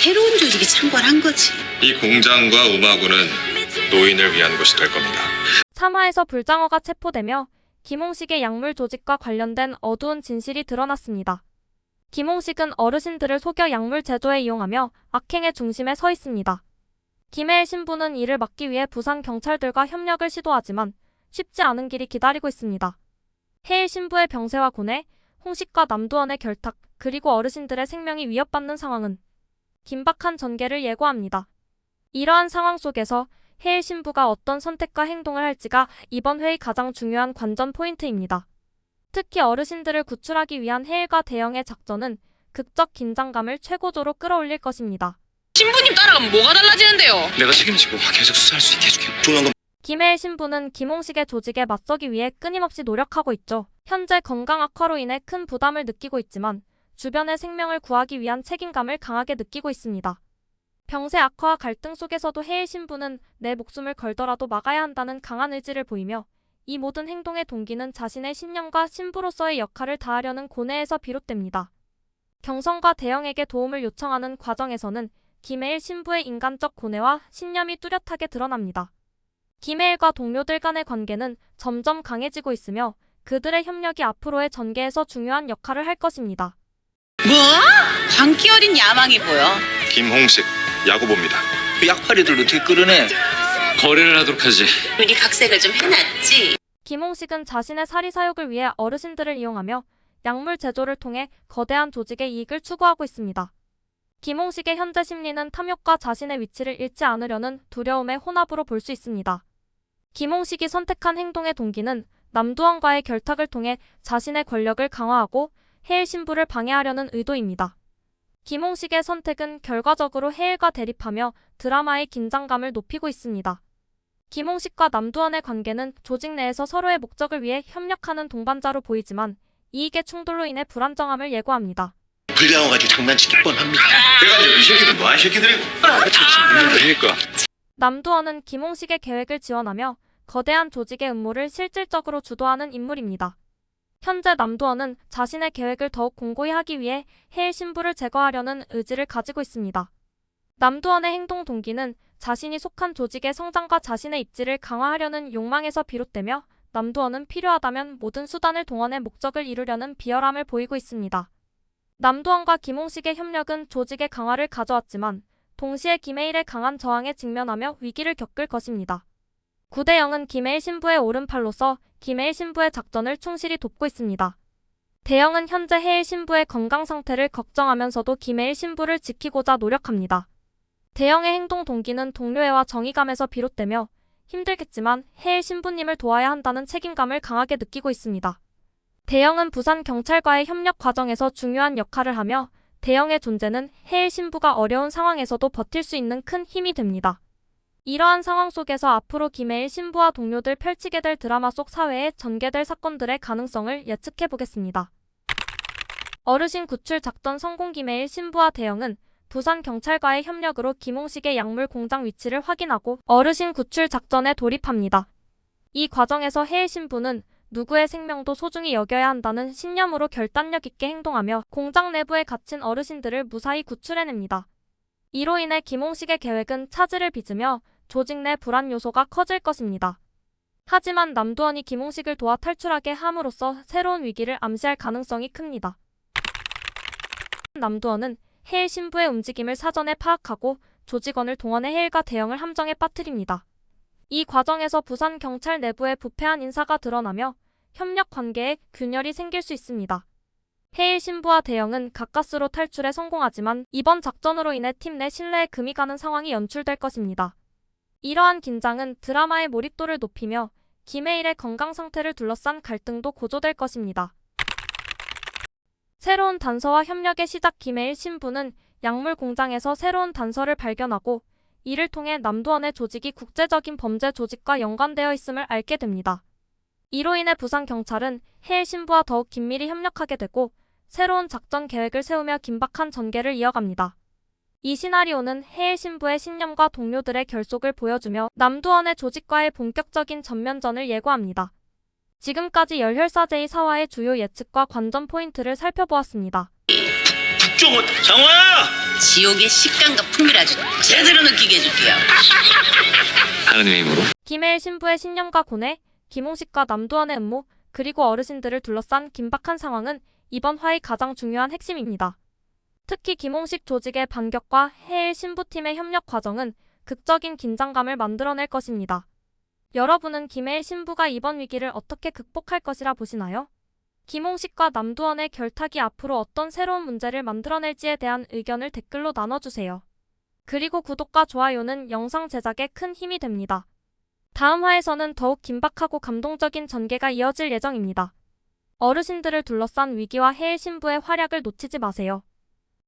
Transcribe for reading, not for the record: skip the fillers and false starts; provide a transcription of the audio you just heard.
새로운 조직이 창궐한 거지. 이 공장과 음악원은 노인을 위한 곳이 될 겁니다. 3화에서 불장어가 체포되며 김홍식의 약물 조직과 관련된 어두운 진실이 드러났습니다. 김홍식은 어르신들을 속여 약물 제조에 이용하며 악행의 중심에 서 있습니다. 김해일 신부는 이를 막기 위해 부산 경찰들과 협력을 시도하지만 쉽지 않은 길이 기다리고 있습니다. 해일 신부의 병세와 고뇌, 홍식과 남두원의 결탁, 그리고 어르신들의 생명이 위협받는 상황은 긴박한 전개를 예고합니다. 이러한 상황 속에서 해일 신부가 어떤 선택과 행동을 할지가 이번 회의 가장 중요한 관전 포인트입니다. 특히 어르신들을 구출하기 위한 해일과 대영의 작전은 극적 긴장감을 최고조로 끌어올릴 것입니다. 신부님 따라가면 뭐가 달라지는데요? 내가 책임지고 계속 수사할 수 있게 해줄게. 조만간. 김해일 신부는 김홍식의 조직에 맞서기 위해 끊임없이 노력하고 있죠. 현재 건강 악화로 인해 큰 부담을 느끼고 있지만 주변의 생명을 구하기 위한 책임감을 강하게 느끼고 있습니다. 병세 악화와 갈등 속에서도 해일 신부는 내 목숨을 걸더라도 막아야 한다는 강한 의지를 보이며 이 모든 행동의 동기는 자신의 신념과 신부로서의 역할을 다하려는 고뇌에서 비롯됩니다. 경성과 대영에게 도움을 요청하는 과정에서는 김해일 신부의 인간적 고뇌와 신념이 뚜렷하게 드러납니다. 김해일과 동료들 간의 관계는 점점 강해지고 있으며 그들의 협력이 앞으로의 전개에서 중요한 역할을 할 것입니다. 뭐? 광기 어린 야망이 보여. 김홍식, 야구보입니다. 그 약팔이들 어떻게 끌어내? 거래를 하도록 하지. 우리 각색을 좀 해놨지. 김홍식은 자신의 사리사욕을 위해 어르신들을 이용하며 약물 제조를 통해 거대한 조직의 이익을 추구하고 있습니다. 김홍식의 현재 심리는 탐욕과 자신의 위치를 잃지 않으려는 두려움의 혼합으로 볼 수 있습니다. 김홍식이 선택한 행동의 동기는 남두원과의 결탁을 통해 자신의 권력을 강화하고 해일 신부를 방해하려는 의도입니다. 김홍식의 선택은 결과적으로 해일과 대립하며 드라마의 긴장감을 높이고 있습니다. 김홍식과 남두원의 관계는 조직 내에서 서로의 목적을 위해 협력하는 동반자로 보이지만 이익의 충돌로 인해 불안정함을 예고합니다. 불량어가지고 장난치기 뻔합니다. 그래가지고 이 새끼들 뭐한 새끼들이고. 그러니까. 남두원은 김홍식의 계획을 지원하며 거대한 조직의 음모를 실질적으로 주도하는 인물입니다. 현재 남두원은 자신의 계획을 더욱 공고히 하기 위해 해일 신부를 제거하려는 의지를 가지고 있습니다. 남두원의 행동 동기는 자신이 속한 조직의 성장과 자신의 입지를 강화하려는 욕망에서 비롯되며 남두원은 필요하다면 모든 수단을 동원해 목적을 이루려는 비열함을 보이고 있습니다. 남두원과 김홍식의 협력은 조직의 강화를 가져왔지만 동시에 김해일의 강한 저항에 직면하며 위기를 겪을 것입니다. 구대영은 김해일 신부의 오른팔로서 김해일 신부의 작전을 충실히 돕고 있습니다. 대영은 현재 해일 신부의 건강 상태를 걱정하면서도 김해일 신부를 지키고자 노력합니다. 대영의 행동 동기는 동료애와 정의감에서 비롯되며 힘들겠지만 해일 신부님을 도와야 한다는 책임감을 강하게 느끼고 있습니다. 대영은 부산 경찰과의 협력 과정에서 중요한 역할을 하며 대영의 존재는 해일 신부가 어려운 상황에서도 버틸 수 있는 큰 힘이 됩니다. 이러한 상황 속에서 앞으로 김해일 신부와 동료들 펼치게 될 드라마 속 사회에 전개될 사건들의 가능성을 예측해 보겠습니다. 어르신 구출 작전 성공. 김해일 신부와 대영은 부산 경찰과의 협력으로 김홍식의 약물 공장 위치를 확인하고 어르신 구출 작전에 돌입합니다. 이 과정에서 해일 신부는 누구의 생명도 소중히 여겨야 한다는 신념으로 결단력 있게 행동하며 공장 내부에 갇힌 어르신들을 무사히 구출해냅니다. 이로 인해 김홍식의 계획은 차질을 빚으며 조직 내 불안 요소가 커질 것입니다. 하지만 남두원이 김홍식을 도와 탈출하게 함으로써 새로운 위기를 암시할 가능성이 큽니다. 남두원은 해일 신부의 움직임을 사전에 파악하고 조직원을 동원해 해일과 대영을 함정에 빠뜨립니다. 이 과정에서 부산 경찰 내부에 부패한 인사가 드러나며 협력 관계에 균열이 생길 수 있습니다. 해일 신부와 대영은 가까스로 탈출에 성공하지만 이번 작전으로 인해 팀 내 신뢰에 금이 가는 상황이 연출될 것입니다. 이러한 긴장은 드라마의 몰입도를 높이며 김해일의 건강 상태를 둘러싼 갈등도 고조될 것입니다. 새로운 단서와 협력의 시작. 김해일 신부는 약물 공장에서 새로운 단서를 발견하고 이를 통해 남두원의 조직이 국제적인 범죄 조직과 연관되어 있음을 알게 됩니다. 이로 인해 부산 경찰은 해일 신부와 더욱 긴밀히 협력하게 되고 새로운 작전 계획을 세우며 긴박한 전개를 이어갑니다. 이 시나리오는 해일 신부의 신념과 동료들의 결속을 보여주며 남두원의 조직과의 본격적인 전면전을 예고합니다. 지금까지 열혈사 제4화의 주요 예측과 관전 포인트를 살펴보았습니다. 국정원 장화야! 지옥의 식감과 풍미를 아주 제대로 느끼게 해줄게요. 하느님의 힘으로. 김혜일 신부의 신념과 고뇌, 김홍식과 남도원의 음모, 그리고 어르신들을 둘러싼 긴박한 상황은 이번 화의 가장 중요한 핵심입니다. 특히 김홍식 조직의 반격과 혜일 신부팀의 협력 과정은 극적인 긴장감을 만들어낼 것입니다. 여러분은 김혜일 신부가 이번 위기를 어떻게 극복할 것이라 보시나요? 김홍식과 남도원의 결탁이 앞으로 어떤 새로운 문제를 만들어낼지에 대한 의견을 댓글로 나눠주세요. 그리고 구독과 좋아요는 영상 제작에 큰 힘이 됩니다. 다음 화에서는 더욱 긴박하고 감동적인 전개가 이어질 예정입니다. 어르신들을 둘러싼 위기와 혜일 신부의 활약을 놓치지 마세요.